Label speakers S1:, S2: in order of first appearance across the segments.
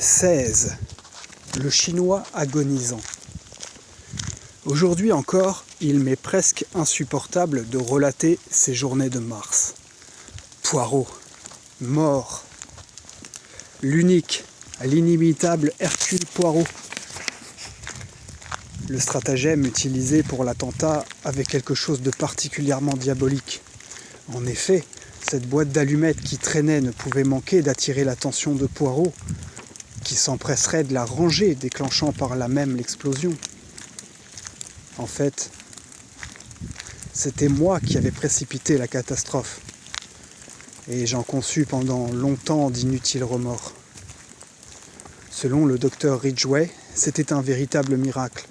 S1: 16. Le chinois agonisant. Aujourd'hui encore, il m'est presque insupportable de relater ces journées de mars. Poirot, mort. L'unique, l'inimitable Hercule Poirot. Le stratagème utilisé pour l'attentat avait quelque chose de particulièrement diabolique. En effet, cette boîte d'allumettes qui traînait ne pouvait manquer d'attirer l'attention de Poirot, qui s'empresserait de la ranger, déclenchant par là même l'explosion. En fait, c'était moi qui avais précipité la catastrophe, et j'en conçus pendant longtemps d'inutiles remords. Selon le docteur Ridgway, c'était un véritable miracle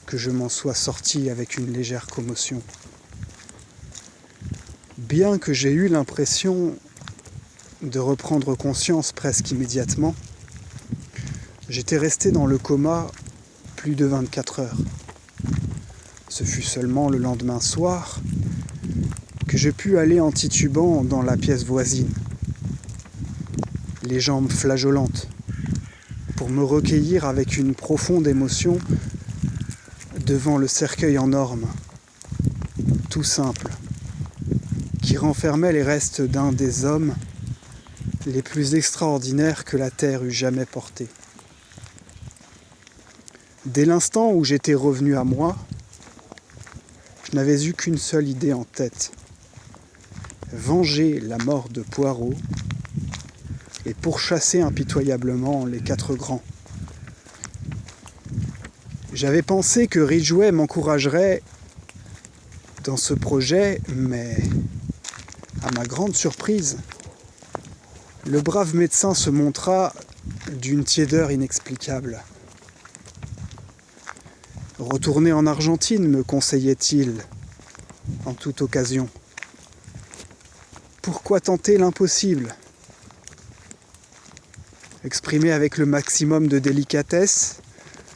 S1: que je m'en sois sorti avec une légère commotion. Bien que j'ai eu l'impression de reprendre conscience presque immédiatement, j'étais resté dans le coma plus de 24 heures. Ce fut seulement le lendemain soir que je pus aller en titubant dans la pièce voisine, les jambes flageolantes, pour me recueillir avec une profonde émotion devant le cercueil en orme, tout simple, qui renfermait les restes d'un des hommes les plus extraordinaires que la terre eût jamais portés. Dès l'instant où j'étais revenu à moi, je n'avais eu qu'une seule idée en tête: venger la mort de Poirot et pourchasser impitoyablement les quatre grands. J'avais pensé que Ridgway m'encouragerait dans ce projet, mais à ma grande surprise, le brave médecin se montra d'une tiédeur inexplicable. Retourner en Argentine, me conseillait-il en toute occasion. Pourquoi tenter l'impossible? Exprimé avec le maximum de délicatesse,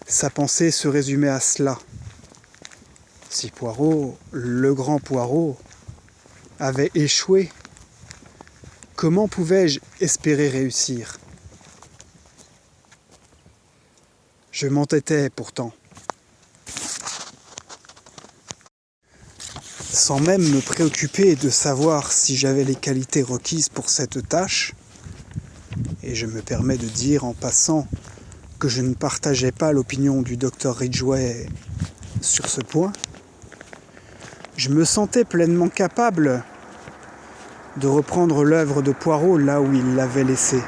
S1: sa pensée se résumait à cela. Si Poirot, le grand Poirot, avait échoué, comment pouvais-je espérer réussir? Je m'entêtais pourtant. Sans même me préoccuper de savoir si j'avais les qualités requises pour cette tâche, et je me permets de dire en passant que je ne partageais pas l'opinion du docteur Ridgway sur ce point, je me sentais pleinement capable de reprendre l'œuvre de Poirot là où il l'avait laissée.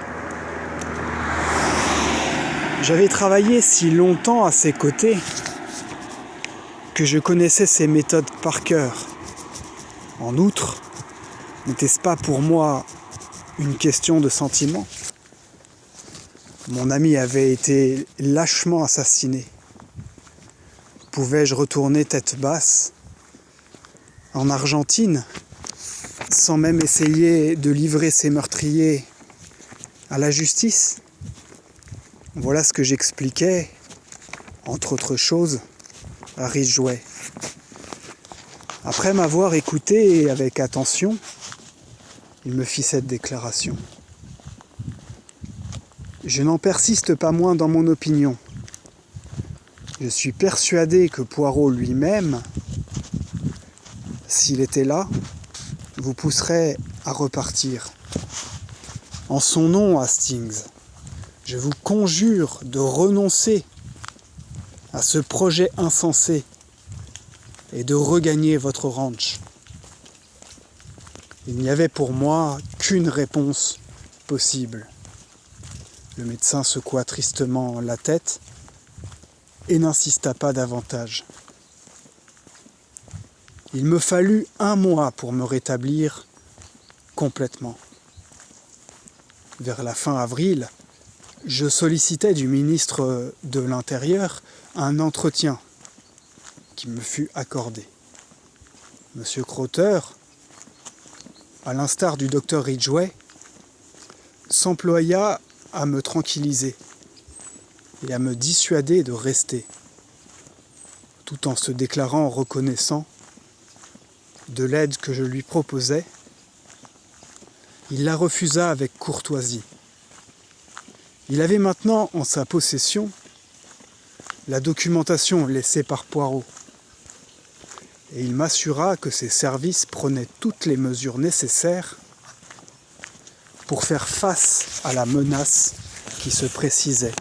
S1: J'avais travaillé si longtemps à ses côtés que je connaissais ses méthodes par cœur. En outre, n'était-ce pas pour moi une question de sentiment? Mon ami avait été lâchement assassiné. Pouvais-je retourner tête basse en Argentine sans même essayer de livrer ces meurtriers à la justice? Voilà ce que j'expliquais, entre autres choses, à Ridgway. Après m'avoir écouté avec attention, il me fit cette déclaration. Je n'en persiste pas moins dans mon opinion. Je suis persuadé que Poirot lui-même, s'il était là, vous pousserait à repartir. En son nom, Hastings, je vous conjure de renoncer à ce projet insensé et de regagner votre ranch. Il n'y avait pour moi qu'une réponse possible. Le médecin secoua tristement la tête et n'insista pas davantage. Il me fallut 1 mois pour me rétablir complètement. Vers la fin avril, je sollicitai du ministre de l'Intérieur un entretien qui me fut accordé. Monsieur Crowther, à l'instar du docteur Ridgway, s'employa à me tranquilliser et à me dissuader de rester, tout en se déclarant reconnaissant de l'aide que je lui proposais. Il la refusa avec courtoisie. Il avait maintenant en sa possession la documentation laissée par Poirot, et il m'assura que ses services prenaient toutes les mesures nécessaires pour faire face à la menace qui se précisait.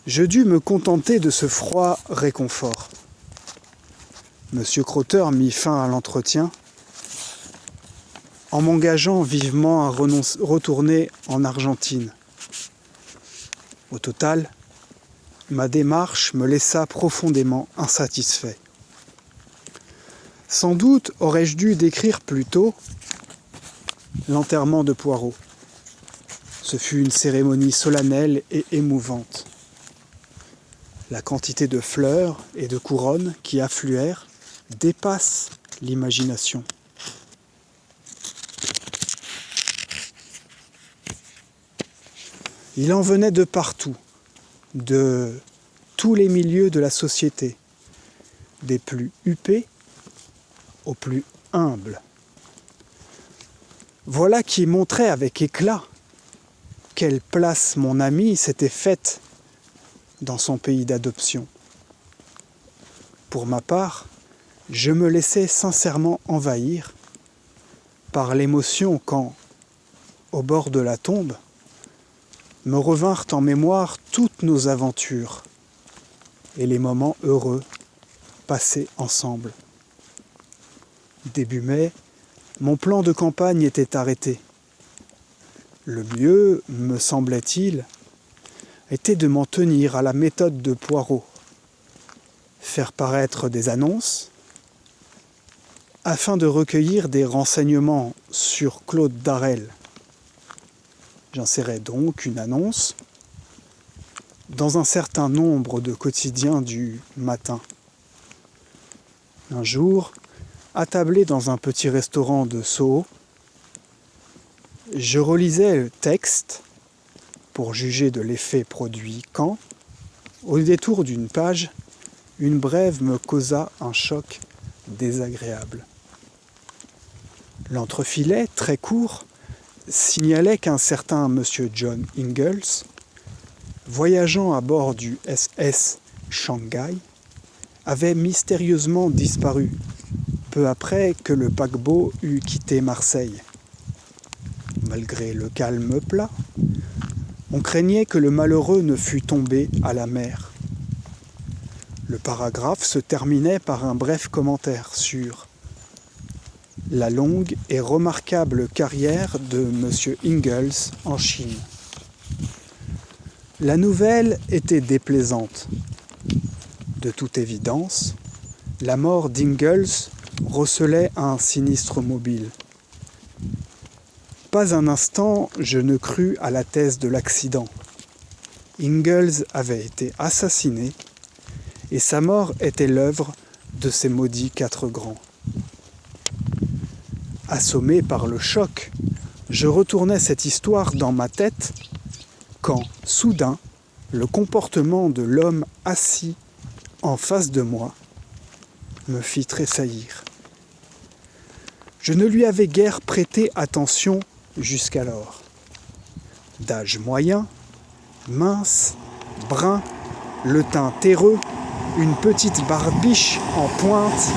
S1: Je dus me contenter de ce froid réconfort. Monsieur Crotter mit fin à l'entretien en m'engageant vivement à retourner en Argentine. Au total, ma démarche me laissa profondément insatisfait. Sans doute aurais-je dû décrire plus tôt l'enterrement de Poirot. Ce fut une cérémonie solennelle et émouvante. La quantité de fleurs et de couronnes qui affluèrent dépasse l'imagination. Il en venait de partout, de tous les milieux de la société, des plus huppés aux plus humbles. Voilà qui montrait avec éclat quelle place mon ami s'était faite dans son pays d'adoption. Pour ma part, je me laissais sincèrement envahir par l'émotion quand, au bord de la tombe, me revinrent en mémoire toutes nos aventures et les moments heureux passés ensemble. Début mai, mon plan de campagne était arrêté. Le mieux, me semblait-il, était de m'en tenir à la méthode de Poirot, faire paraître des annonces, afin de recueillir des renseignements sur Claude Darel. J'insérais donc une annonce dans un certain nombre de quotidiens du matin. Un jour, attablé dans un petit restaurant de Soho, je relisais le texte pour juger de l'effet produit quand, au détour d'une page, une brève me causa un choc désagréable. L'entrefilet, très court, signalait qu'un certain monsieur John Ingalls, voyageant à bord du SS Shanghai, avait mystérieusement disparu, peu après que le paquebot eut quitté Marseille. Malgré le calme plat, on craignait que le malheureux ne fût tombé à la mer. Le paragraphe se terminait par un bref commentaire sur la longue et remarquable carrière de M. Ingalls en Chine. La nouvelle était déplaisante. De toute évidence, la mort d'Ingalls recelait un sinistre mobile. Pas un instant je ne crus à la thèse de l'accident. Ingalls avait été assassiné et sa mort était l'œuvre de ces maudits 4 grands. Assommé par le choc, je retournais cette histoire dans ma tête quand, soudain, le comportement de l'homme assis en face de moi me fit tressaillir. Je ne lui avais guère prêté attention jusqu'alors. D'âge moyen, mince, brun, le teint terreux, une petite barbiche en pointe,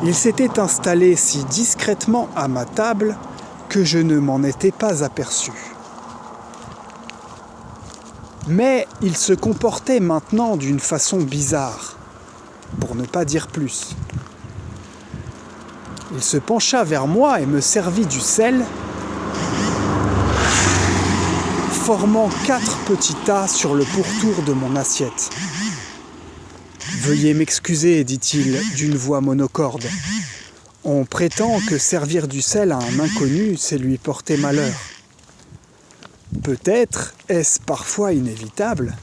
S1: il s'était installé si discrètement à ma table que je ne m'en étais pas aperçu. Mais il se comportait maintenant d'une façon bizarre, pour ne pas dire plus. Il se pencha vers moi et me servit du sel, formant 4 petits tas sur le pourtour de mon assiette. « Veuillez m'excuser, dit-il d'une voix monocorde. On prétend que servir du sel à un inconnu, c'est lui porter malheur. Peut-être est-ce parfois inévitable,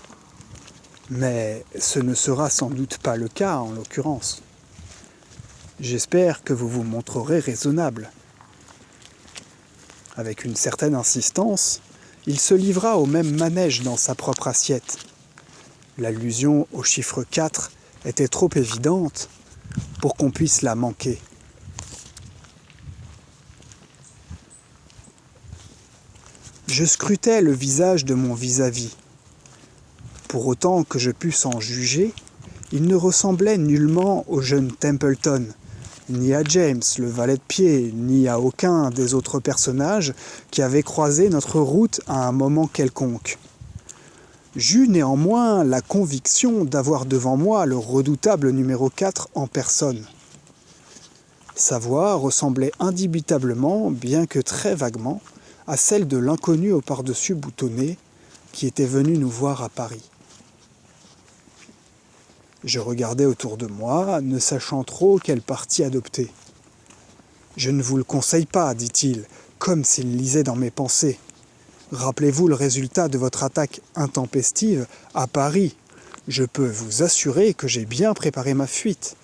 S1: mais ce ne sera sans doute pas le cas en l'occurrence. J'espère que vous vous montrerez raisonnable. » Avec une certaine insistance, il se livra au même manège dans sa propre assiette. L'allusion au chiffre 4 était trop évidente pour qu'on puisse la manquer. Je scrutais le visage de mon vis-à-vis. Pour autant que je pusse en juger, il ne ressemblait nullement au jeune Templeton, ni à James, le valet de pied, ni à aucun des autres personnages qui avaient croisé notre route à un moment quelconque. J'eus néanmoins la conviction d'avoir devant moi le redoutable numéro 4 en personne. Sa voix ressemblait indubitablement, bien que très vaguement, à celle de l'inconnu au pardessus boutonné qui était venu nous voir à Paris. Je regardais autour de moi, ne sachant trop quel parti adopter. « Je ne vous le conseille pas, dit-il, comme s'il lisait dans mes pensées. Rappelez-vous le résultat de votre attaque intempestive à Paris. Je peux vous assurer que j'ai bien préparé ma fuite.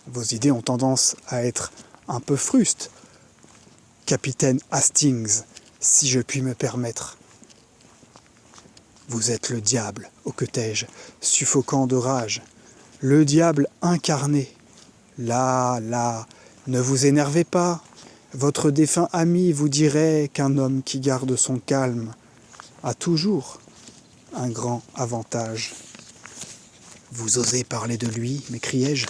S1: Vos idées ont tendance à être un peu frustes, capitaine Hastings, si je puis me permettre. Vous êtes le diable, hoquetai-je, suffoquant de rage. Le diable incarné. Là, ne vous énervez pas. Votre défunt ami vous dirait qu'un homme qui garde son calme a toujours un grand avantage. Vous osez parler de lui, m'écriai-je.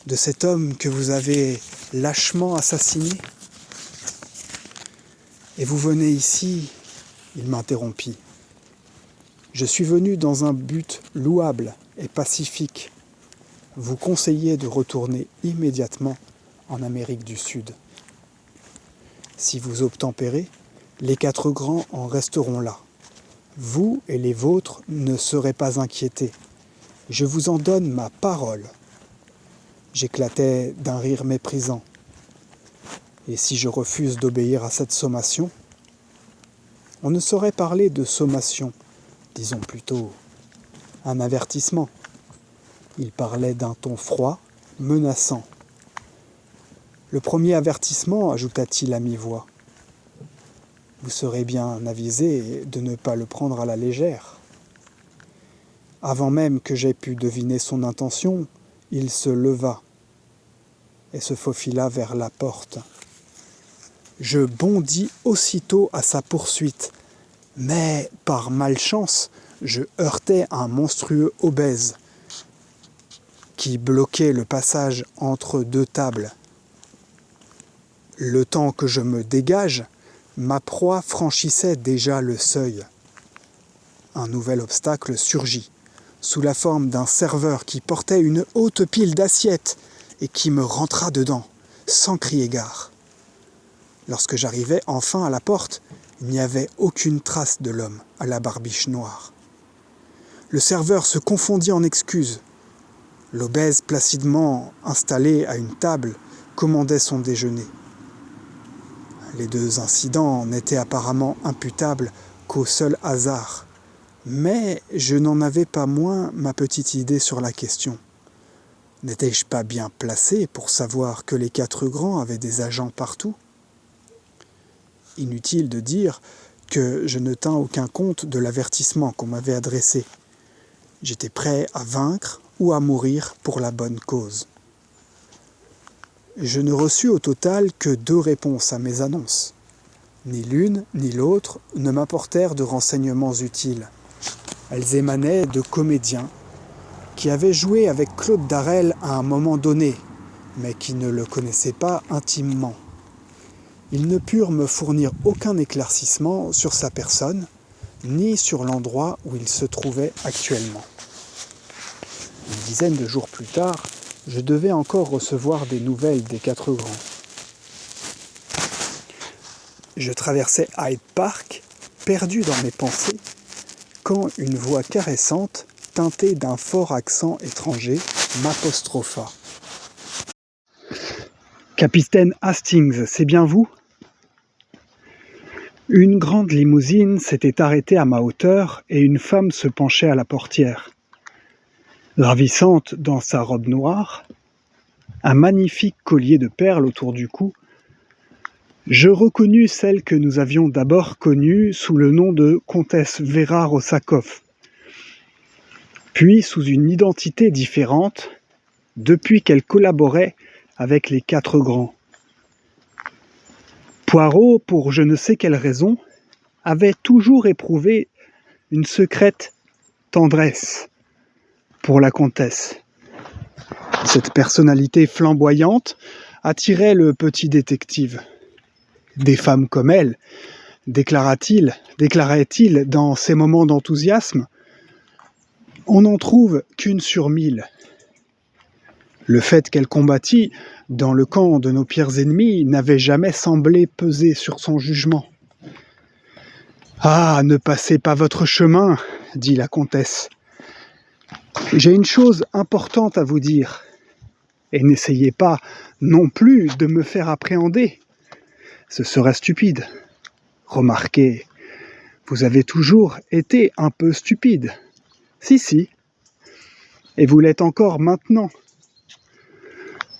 S1: De cet homme que vous avez lâchement assassiné? Et vous venez ici, il m'interrompit. Je suis venu dans un but louable et pacifique. Vous conseillez de retourner immédiatement en Amérique du Sud. Si vous obtempérez, les 4 grands en resteront là. Vous et les vôtres ne serez pas inquiétés. Je vous en donne ma parole. J'éclatai d'un rire méprisant. Et si je refuse d'obéir à cette sommation? On ne saurait parler de sommation, disons plutôt un avertissement. Il parlait d'un ton froid, menaçant. Le premier avertissement, ajouta-t-il à mi-voix. Vous serez bien avisé de ne pas le prendre à la légère. Avant même que j'aie pu deviner son intention, il se leva et se faufila vers la porte. Je bondis aussitôt à sa poursuite, mais par malchance, je heurtai un monstrueux obèse qui bloquait le passage entre 2 tables. Le temps que je me dégage, ma proie franchissait déjà le seuil. Un nouvel obstacle surgit, sous la forme d'un serveur qui portait une haute pile d'assiettes et qui me rentra dedans, sans crier gare. Lorsque j'arrivai enfin à la porte, il n'y avait aucune trace de l'homme à la barbiche noire. Le serveur se confondit en excuses. L'obèse, placidement installé à une table, commandait son déjeuner. Les 2 incidents n'étaient apparemment imputables qu'au seul hasard, mais je n'en avais pas moins ma petite idée sur la question. N'étais-je pas bien placé pour savoir que les 4 grands avaient des agents partout? Inutile de dire que je ne tins aucun compte de l'avertissement qu'on m'avait adressé. J'étais prêt à vaincre ou à mourir pour la bonne cause. Je ne reçus au total que 2 réponses à mes annonces. Ni l'une ni l'autre ne m'apportèrent de renseignements utiles. Elles émanaient de comédiens qui avaient joué avec Claude Darel à un moment donné, mais qui ne le connaissaient pas intimement. Ils ne purent me fournir aucun éclaircissement sur sa personne, ni sur l'endroit où il se trouvait actuellement. Une dizaine de jours plus tard, je devais encore recevoir des nouvelles des 4 grands. Je traversais Hyde Park, perdu dans mes pensées, quand une voix caressante, teintée d'un fort accent étranger, m'apostropha. « Capitaine Hastings, c'est bien vous ?» Une grande limousine s'était arrêtée à ma hauteur et une femme se penchait à la portière. Ravissante dans sa robe noire, un magnifique collier de perles autour du cou, je reconnus celle que nous avions d'abord connue sous le nom de comtesse Vera Rosakoff, puis sous une identité différente, depuis qu'elle collaborait avec les 4 grands. Poirot, pour je ne sais quelle raison, avait toujours éprouvé une secrète tendresse pour la comtesse. Cette personnalité flamboyante attirait le petit détective. Des femmes comme elle, déclarait-il dans ses moments d'enthousiasme, on n'en trouve qu'une sur 1000. Le fait qu'elle combattît dans le camp de nos pires ennemis n'avait jamais semblé peser sur son jugement. « Ah, ne passez pas votre chemin, dit la comtesse. J'ai une chose importante à vous dire, et n'essayez pas non plus de me faire appréhender. Ce serait stupide. Remarquez, vous avez toujours été un peu stupide. Si, et vous l'êtes encore maintenant.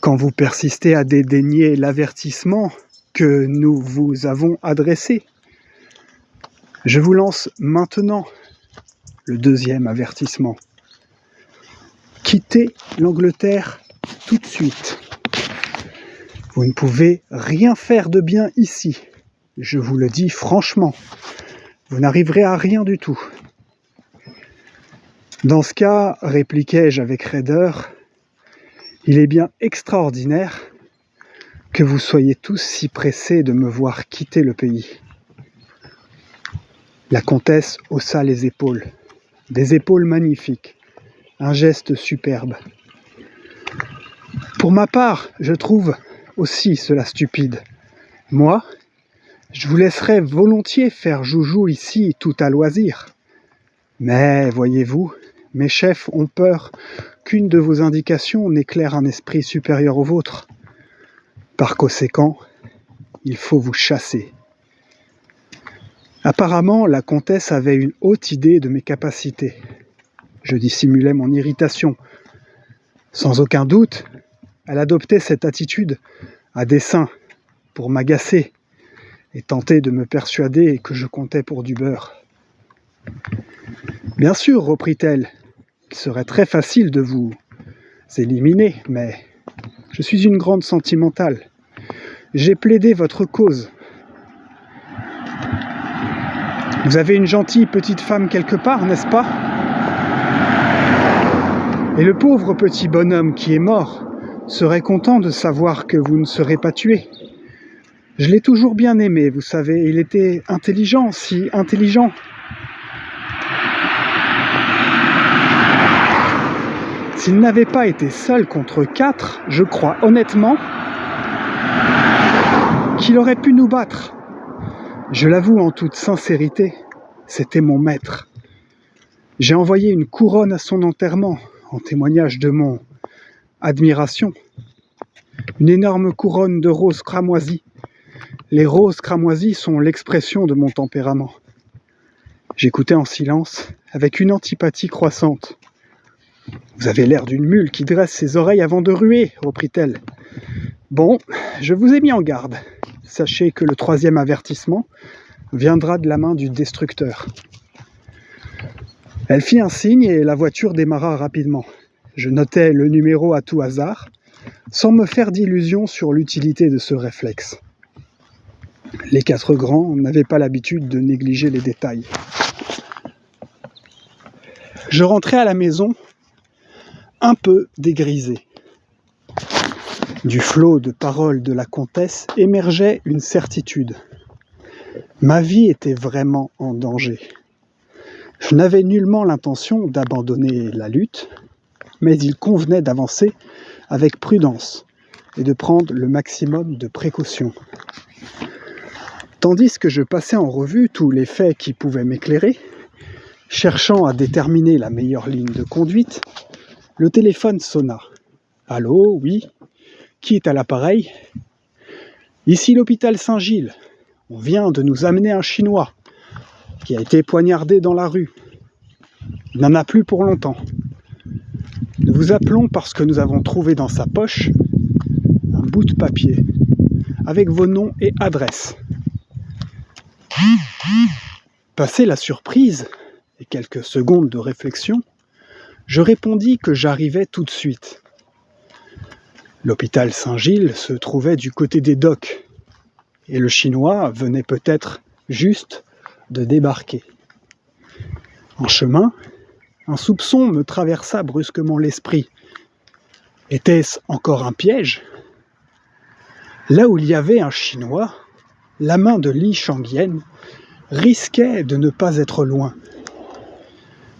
S1: Quand vous persistez à dédaigner l'avertissement que nous vous avons adressé. Je vous lance maintenant le deuxième avertissement. Quittez l'Angleterre tout de suite. Vous ne pouvez rien faire de bien ici. Je vous le dis franchement. Vous n'arriverez à rien du tout. Dans ce cas, répliquai-je avec raideur, il est bien extraordinaire que vous soyez tous si pressés de me voir quitter le pays. La comtesse haussa les épaules, des épaules magnifiques, un geste superbe. Pour ma part, je trouve aussi cela stupide. Moi, je vous laisserais volontiers faire joujou ici tout à loisir. Mais, voyez-vous, mes chefs ont peur qu'une de vos indications n'éclaire un esprit supérieur au vôtre. Par conséquent, il faut vous chasser. Apparemment, la comtesse avait une haute idée de mes capacités. Je dissimulais mon irritation. Sans aucun doute, elle adoptait cette attitude à dessein pour m'agacer et tenter de me persuader que je comptais pour du beurre. Bien sûr, reprit-elle, il serait très facile de vous éliminer, mais je suis une grande sentimentale. J'ai plaidé votre cause. Vous avez une gentille petite femme quelque part, n'est-ce pas? Et le pauvre petit bonhomme qui est mort serait content de savoir que vous ne serez pas tué. Je l'ai toujours bien aimé, vous savez, il était intelligent, si intelligent. S'il n'avait pas été seul contre 4, je crois honnêtement qu'il aurait pu nous battre. Je l'avoue en toute sincérité, c'était mon maître. J'ai envoyé une couronne à son enterrement, en témoignage de mon admiration. Une énorme couronne de roses cramoisies. Les roses cramoisies sont l'expression de mon tempérament. J'écoutais en silence, avec une antipathie croissante. « Vous avez l'air d'une mule qui dresse ses oreilles avant de ruer, reprit-elle. Bon, je vous ai mis en garde. Sachez que le troisième avertissement viendra de la main du destructeur. » Elle fit un signe et la voiture démarra rapidement. Je notais le numéro à tout hasard, sans me faire d'illusions sur l'utilité de ce réflexe. Les 4 grands n'avaient pas l'habitude de négliger les détails. Je rentrai à la maison un peu dégrisé. Du flot de paroles de la comtesse émergeait une certitude. Ma vie était vraiment en danger. Je n'avais nullement l'intention d'abandonner la lutte, mais il convenait d'avancer avec prudence et de prendre le maximum de précautions. Tandis que je passais en revue tous les faits qui pouvaient m'éclairer, cherchant à déterminer la meilleure ligne de conduite, le téléphone sonna. « Allô, oui ? Qui est à l'appareil ? Ici l'hôpital Saint-Gilles. On vient de nous amener un Chinois qui a été poignardé dans la rue. Il n'en a plus pour longtemps. Nous vous appelons parce que nous avons trouvé dans sa poche un bout de papier avec vos noms et adresses. » Passé la surprise et quelques secondes de réflexion, je répondis que j'arrivais tout de suite. L'hôpital Saint-Gilles se trouvait du côté des docks. et le Chinois venait peut-être juste de débarquer. En chemin, un soupçon me traversa brusquement l'esprit. Était-ce encore un piège ? Là où il y avait un Chinois, la main de Li Shangyan risquait de ne pas être loin.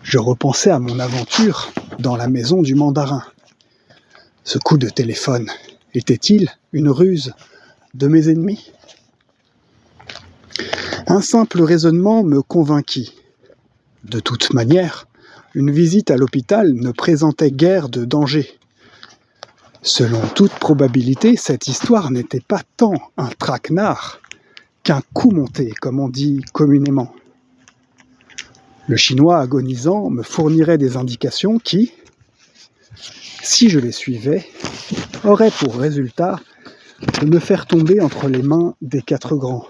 S1: Je repensais à mon aventure dans la maison du mandarin. Ce coup de téléphone était-il une ruse de mes ennemis ? Un simple raisonnement me convainquit. De toute manière, une visite à l'hôpital ne présentait guère de danger. Selon toute probabilité, cette histoire n'était pas tant un traquenard qu'un coup monté, comme on dit communément. Le Chinois agonisant me fournirait des indications qui, si je les suivais, auraient pour résultat de me faire tomber entre les mains des quatre grands.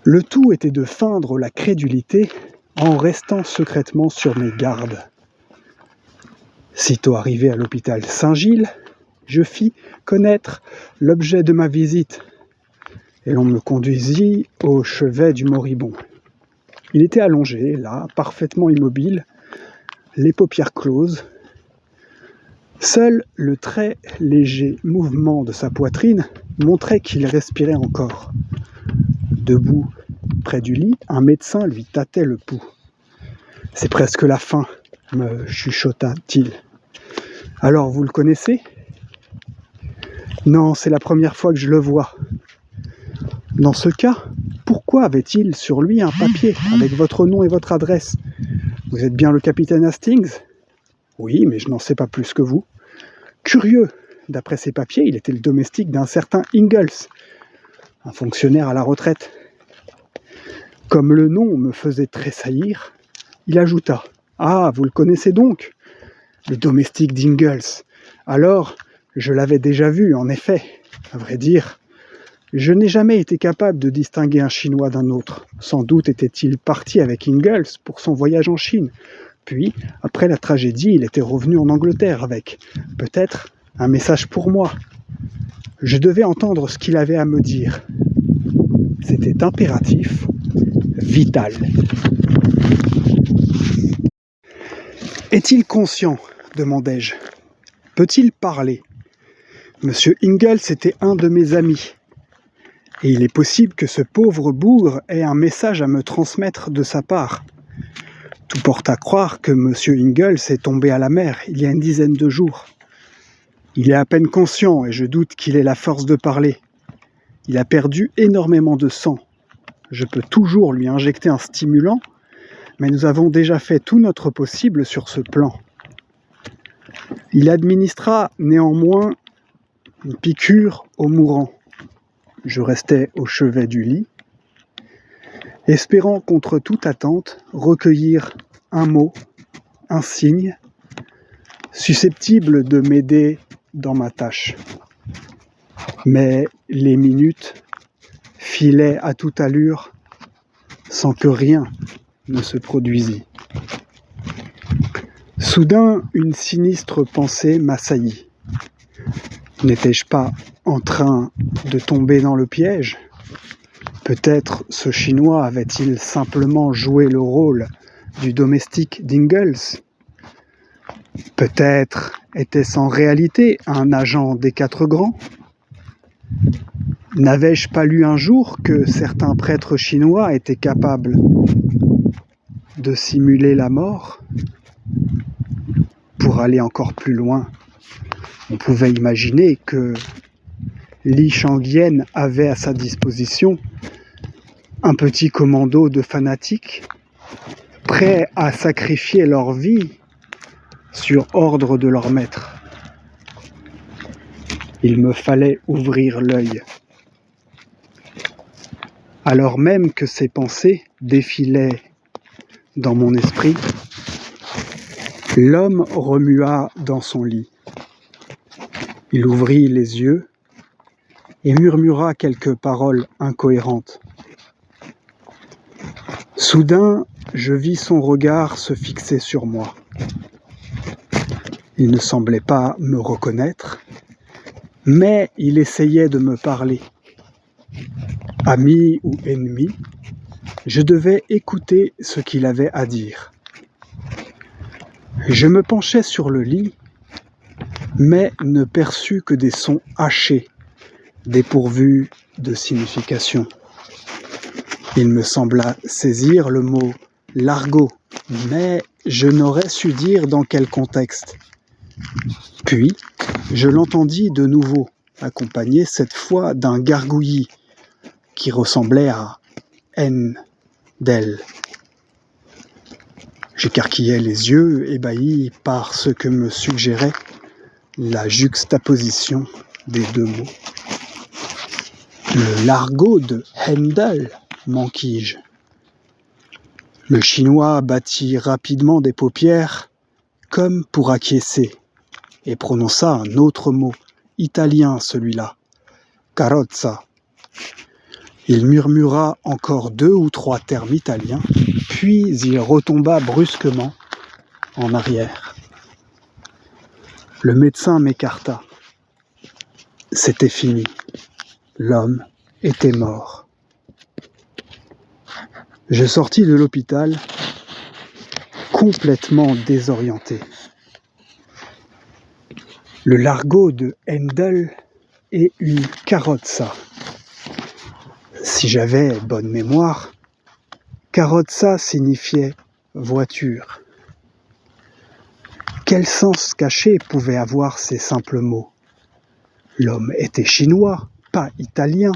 S1: Le tout était de feindre la crédulité en restant secrètement sur mes gardes. Sitôt arrivé à l'hôpital Saint-Gilles, je fis connaître l'objet de ma visite et l'on me conduisit au chevet du moribond. Il était allongé, là, parfaitement immobile, les paupières closes. Seul le très léger mouvement de sa poitrine montrait qu'il respirait encore. Debout, près du lit, un médecin lui tâtait le pouls. « C'est presque la fin, » me chuchota-t-il. « Alors, vous le connaissez ? » ?»« Non, c'est la première fois que je le vois. » »« Dans ce cas, pourquoi avait-il sur lui un papier avec votre nom et votre adresse ? Vous êtes bien le capitaine Hastings ? » ?»« Oui, mais je n'en sais pas plus que vous. »« Curieux, d'après ces papiers, il était le domestique d'un certain Ingalls, un fonctionnaire à la retraite. » Comme le nom me faisait tressaillir, il ajouta « Ah, vous le connaissez donc, le domestique d'Ingalls. Alors, je l'avais déjà vu, en effet. À vrai dire, je n'ai jamais été capable de distinguer un Chinois d'un autre. Sans doute était-il parti avec Ingalls pour son voyage en Chine. Puis, après la tragédie, il était revenu en Angleterre avec, peut-être, un message pour moi. Je devais entendre ce qu'il avait à me dire. C'était impératif, vital. « Est-il conscient ? demandai-je. Peut-il parler ? Monsieur Ingalls était un de mes amis. Et il est possible que ce pauvre bougre ait un message à me transmettre de sa part. Tout porte à croire que monsieur Ingalls est tombé à la mer il y a une dizaine de jours. Il est à peine conscient et je doute qu'il ait la force de parler. Il a perdu énormément de sang. Je peux toujours lui injecter un stimulant, mais nous avons déjà fait tout notre possible sur ce plan. Il administra néanmoins une piqûre au mourant. Je restais au chevet du lit, espérant contre toute attente recueillir un mot, un signe, susceptible de m'aider dans ma tâche. Mais les minutes filaient à toute allure sans que rien ne se produisit. Soudain, une sinistre pensée m'assaillit. N'étais-je pas en train de tomber dans le piège ? Peut-être ce Chinois avait-il simplement joué le rôle du domestique d'Ingalls ? Peut-être était-ce en réalité un agent des quatre grands ? N'avais-je pas lu un jour que certains prêtres chinois étaient capables de simuler la mort ? Pour aller encore plus loin, on pouvait imaginer que Li Shangyan avait à sa disposition un petit commando de fanatiques prêts à sacrifier leur vie sur ordre de leur maître. Il me fallait ouvrir l'œil. Alors même que ces pensées défilaient dans mon esprit, l'homme remua dans son lit. Il ouvrit les yeux et murmura quelques paroles incohérentes. Soudain, je vis son regard se fixer sur moi. Il ne semblait pas me reconnaître, Mais il essayait de me parler. Ami ou ennemi, je devais écouter ce qu'il avait à dire. Je me penchai sur le lit, mais ne perçus que des sons hachés, dépourvus de signification. Il me sembla saisir le mot « l'argot », mais je n'aurais su dire dans quel contexte. Puis, je l'entendis de nouveau, accompagné cette fois d'un gargouillis qui ressemblait à « haine d'elle ». J'écarquillai les yeux, ébahi par ce que me suggérait la juxtaposition des deux mots. Le largot de Handel, m'enquis-je. Le Chinois battit rapidement des paupières, comme pour acquiescer, et prononça un autre mot, italien celui-là, carrozza. Il murmura encore 2 ou 3 termes italiens, puis il retomba brusquement en arrière. Le médecin m'écarta. C'était fini. L'homme était mort. Je sortis de l'hôpital complètement désorienté. Le largot de Handel est une carrozza. Si j'avais bonne mémoire, carrozza signifiait voiture. Quel sens caché pouvaient avoir ces simples mots? L'homme était chinois, pas italien.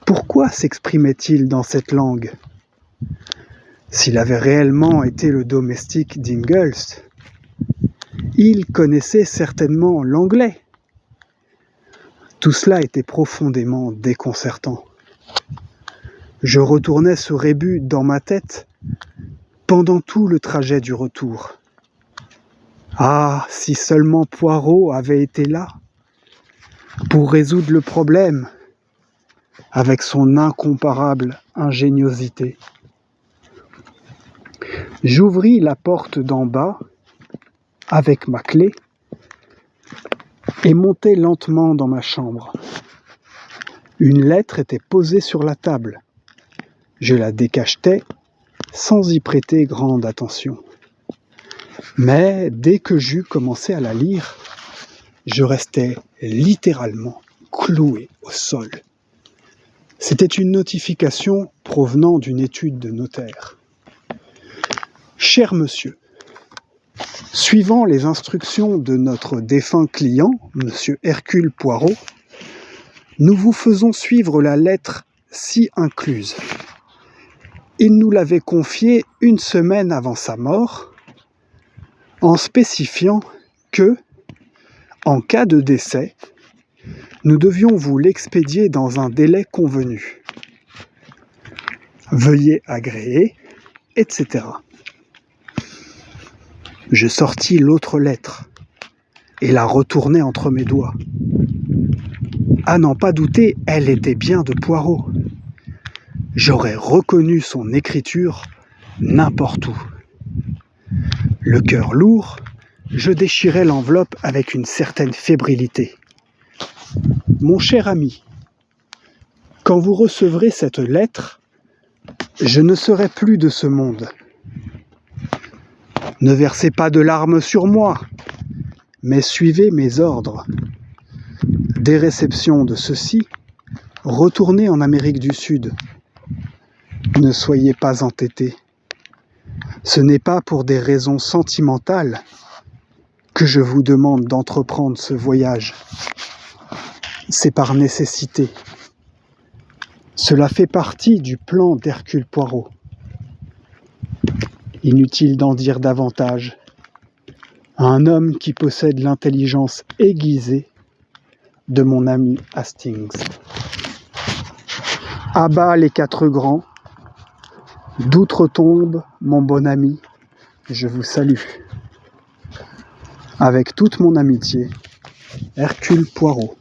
S1: Pourquoi s'exprimait-il dans cette langue? S'il avait réellement été le domestique d'Ingalls, il connaissait certainement l'anglais. Tout cela était profondément déconcertant. Je retournais ce rébus dans ma tête pendant tout le trajet du retour. Ah, si seulement Poirot avait été là pour résoudre le problème avec son incomparable ingéniosité. J'ouvris la porte d'en bas avec ma clé et montai lentement dans ma chambre. Une lettre était posée sur la table. Je la décachetai sans y prêter grande attention. Mais dès que j'eus commencé à la lire, je restais littéralement cloué au sol. C'était une notification provenant d'une étude de notaire. Cher monsieur, suivant les instructions de notre défunt client, monsieur Hercule Poirot, nous vous faisons suivre la lettre ci incluse. Il nous l'avait confiée 1 semaine avant sa mort, en spécifiant que, en cas de décès, nous devions vous l'expédier dans un délai convenu. Veuillez agréer, etc. Je sortis l'autre lettre et la retournai entre mes doigts. À n'en pas douter, elle était bien de Poirot. J'aurais reconnu son écriture n'importe où. Le cœur lourd, je déchirai l'enveloppe avec une certaine fébrilité. Mon cher ami, quand vous recevrez cette lettre, je ne serai plus de ce monde. Ne versez pas de larmes sur moi, mais suivez mes ordres. Dès réception de ceci, retournez en Amérique du Sud. Ne soyez pas entêté. Ce n'est pas pour des raisons sentimentales que je vous demande d'entreprendre ce voyage. C'est par nécessité. Cela fait partie du plan d'Hercule Poirot. Inutile d'en dire davantage. Un homme qui possède l'intelligence aiguisée de mon ami Hastings. À bas les 4 grands, d'outre-tombe, mon bon ami, je vous salue. Avec toute mon amitié, Hercule Poirot.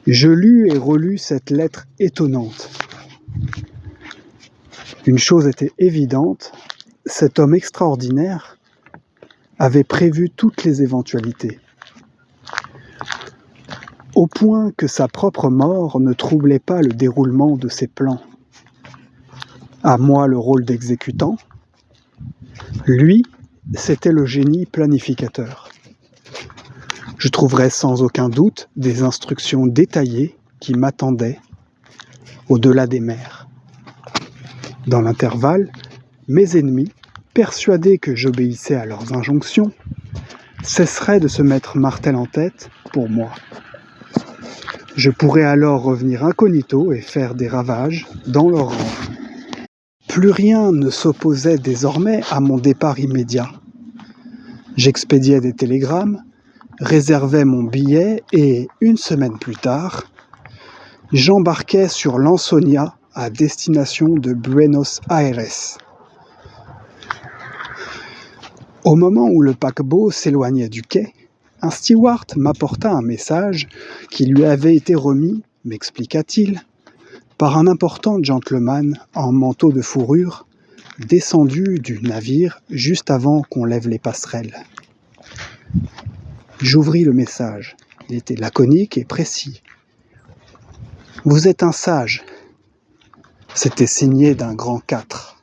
S1: Je lus et relus cette lettre étonnante. Une chose était évidente, cet homme extraordinaire avait prévu toutes les éventualités. au point que sa propre mort ne troublait pas le déroulement de ses plans. À moi le rôle d'exécutant, lui, c'était le génie planificateur. Je trouverais sans aucun doute des instructions détaillées qui m'attendaient au-delà des mers. Dans l'intervalle, mes ennemis, persuadés que j'obéissais à leurs injonctions, cesseraient de se mettre martel en tête pour moi. Je pourrais alors revenir incognito et faire des ravages dans leur rang. Plus rien ne s'opposait désormais à mon départ immédiat. J'expédiais des télégrammes, réservais mon billet et, une semaine plus tard, j'embarquais sur l'Ansonia à destination de Buenos Aires. Au moment où le paquebot s'éloignait du quai, un steward m'apporta un message qui lui avait été remis, m'expliqua-t-il, par un important gentleman en manteau de fourrure, descendu du navire juste avant qu'on lève les passerelles. J'ouvris le message. Il était laconique et précis. « Vous êtes un sage ». C'était signé d'un grand 4.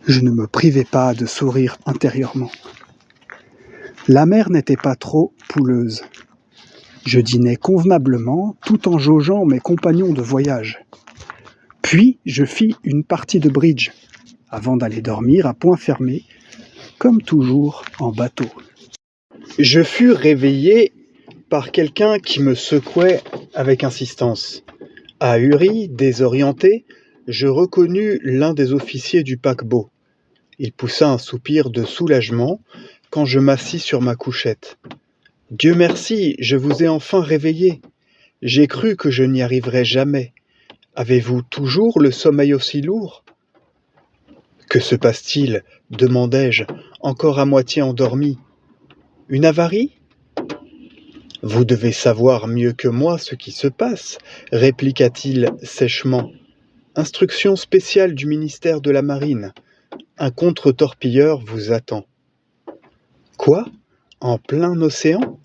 S1: Je ne me privais pas de sourire intérieurement. La mer n'était pas trop pouleuse. Je dînais convenablement tout en jaugeant mes compagnons de voyage. Puis je fis une partie de bridge, avant d'aller dormir à point fermé, comme toujours en bateau. Je fus réveillé par quelqu'un qui me secouait avec insistance. Ahuri, désorienté, je reconnus l'un des officiers du paquebot. Il poussa un soupir de soulagement quand je m'assis sur ma couchette. « Dieu merci, je vous ai enfin réveillé. J'ai cru que je n'y arriverais jamais. Avez-vous toujours le sommeil aussi lourd ?»« Que se passe-t-il » demandai-je, encore à moitié endormi. « Une avarie ?»« Vous devez savoir mieux que moi ce qui se passe, » répliqua-t-il sèchement. « Instruction spéciale du ministère de la Marine. Un contre-torpilleur vous attend. » « Quoi ? En plein océan ?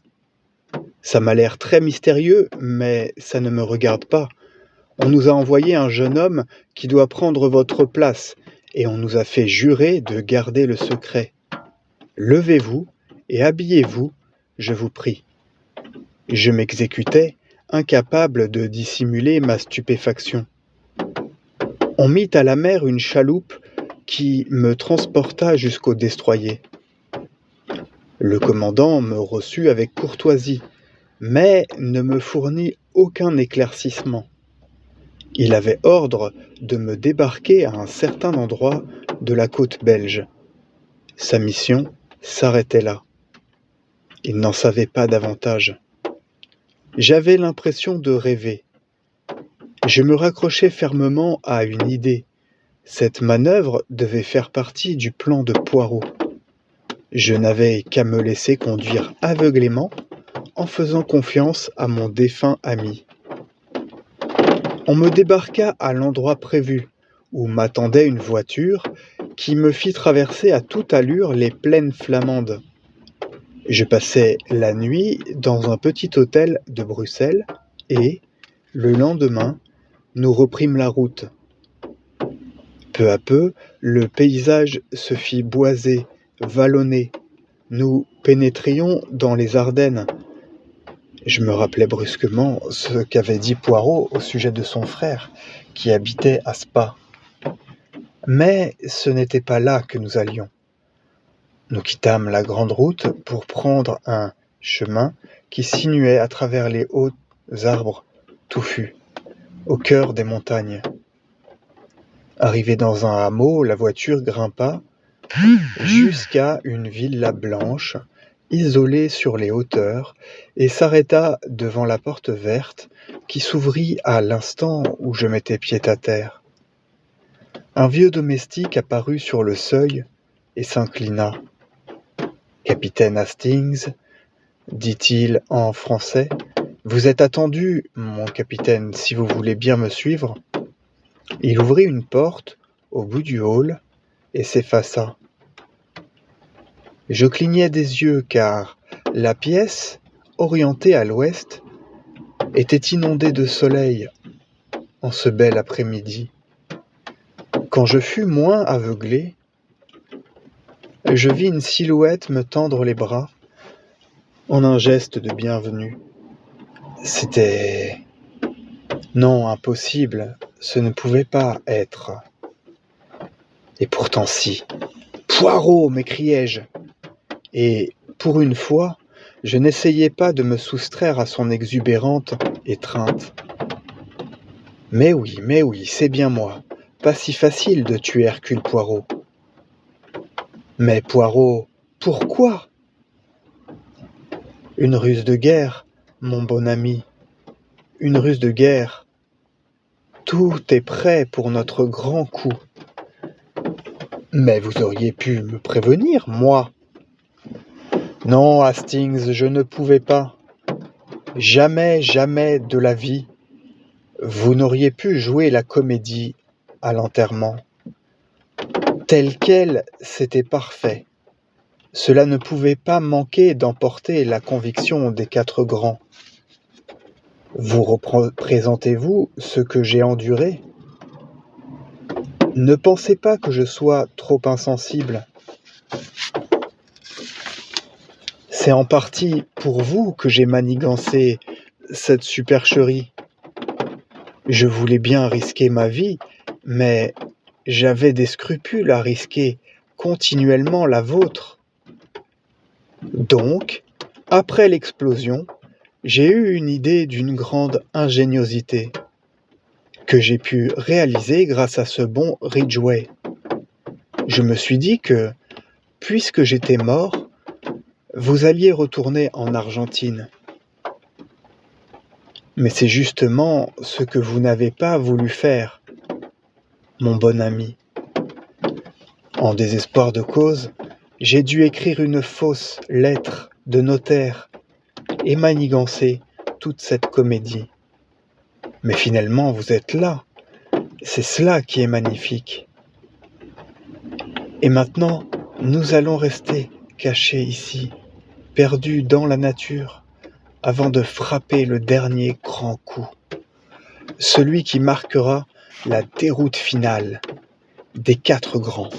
S1: Ça m'a l'air très mystérieux, mais ça ne me regarde pas. On nous a envoyé un jeune homme qui doit prendre votre place, et on nous a fait jurer de garder le secret. Levez-vous et habillez-vous, je vous prie. » Je m'exécutais, incapable de dissimuler ma stupéfaction. On mit à la mer une chaloupe qui me transporta jusqu'au destroyer. Le commandant me reçut avec courtoisie, mais ne me fournit aucun éclaircissement. Il avait ordre de me débarquer à un certain endroit de la côte belge. Sa mission s'arrêtait là. Il n'en savait pas davantage. J'avais l'impression de rêver. Je me raccrochais fermement à une idée. Cette manœuvre devait faire partie du plan de Poirot. Je n'avais qu'à me laisser conduire aveuglément en faisant confiance à mon défunt ami. On me débarqua à l'endroit prévu, où m'attendait une voiture qui me fit traverser à toute allure les plaines flamandes. Je passai la nuit dans un petit hôtel de Bruxelles et, le lendemain, nous reprîmes la route. Peu à peu, le paysage se fit boisé, vallonné. Nous pénétrions dans les Ardennes. Je me rappelais brusquement ce qu'avait dit Poirot au sujet de son frère, qui habitait à Spa. Mais ce n'était pas là que nous allions. Nous quittâmes la grande route pour prendre un chemin qui sinuait à travers les hauts arbres touffus, au cœur des montagnes. Arrivée dans un hameau, la voiture grimpa jusqu'à une villa blanche, isolée sur les hauteurs, et s'arrêta devant la porte verte qui s'ouvrit à l'instant où je mettais pied à terre. Un vieux domestique apparut sur le seuil et s'inclina. « Capitaine Hastings, dit-il en français, vous êtes attendu, mon capitaine, si vous voulez bien me suivre. » Il ouvrit une porte au bout du hall et s'effaça. Je clignai des yeux car la pièce, orientée à l'ouest, était inondé de soleil en ce bel après-midi. Quand je fus moins aveuglé, je vis une silhouette me tendre les bras en un geste de bienvenue. C'était... Non, impossible, ce ne pouvait pas être. Et pourtant si. Poirot, m'écriai-je. Et, pour une fois, je n'essayai pas de me soustraire à son exubérante étreinte. Mais oui, c'est bien moi. Pas si facile de tuer Hercule Poirot. Mais Poirot, pourquoi? Une ruse de guerre, mon bon ami. Une ruse de guerre. Tout est prêt pour notre grand coup. Mais vous auriez pu me prévenir, moi. Non, Hastings, je ne pouvais pas. Jamais de la vie, vous n'auriez pu jouer la comédie à l'enterrement. Tel quel, c'était parfait. Cela ne pouvait pas manquer d'emporter la conviction des 4 grands. Vous représentez-vous ce que j'ai enduré? Ne pensez pas que je sois trop insensible. C'est en partie pour vous que j'ai manigancé cette supercherie. Je voulais bien risquer ma vie, mais j'avais des scrupules à risquer continuellement la vôtre. Donc, après l'explosion, j'ai eu une idée d'une grande ingéniosité, que j'ai pu réaliser grâce à ce bon Ridgway. Je me suis dit que, puisque j'étais mort, vous alliez retourner en Argentine. Mais c'est justement ce que vous n'avez pas voulu faire, mon bon ami. En désespoir de cause, j'ai dû écrire une fausse lettre de notaire et manigancer toute cette comédie. Mais finalement, vous êtes là. C'est cela qui est magnifique. Et maintenant, nous allons rester cachés ici, perdus dans la nature, avant de frapper le dernier grand coup, celui qui marquera la déroute finale des 4 grands.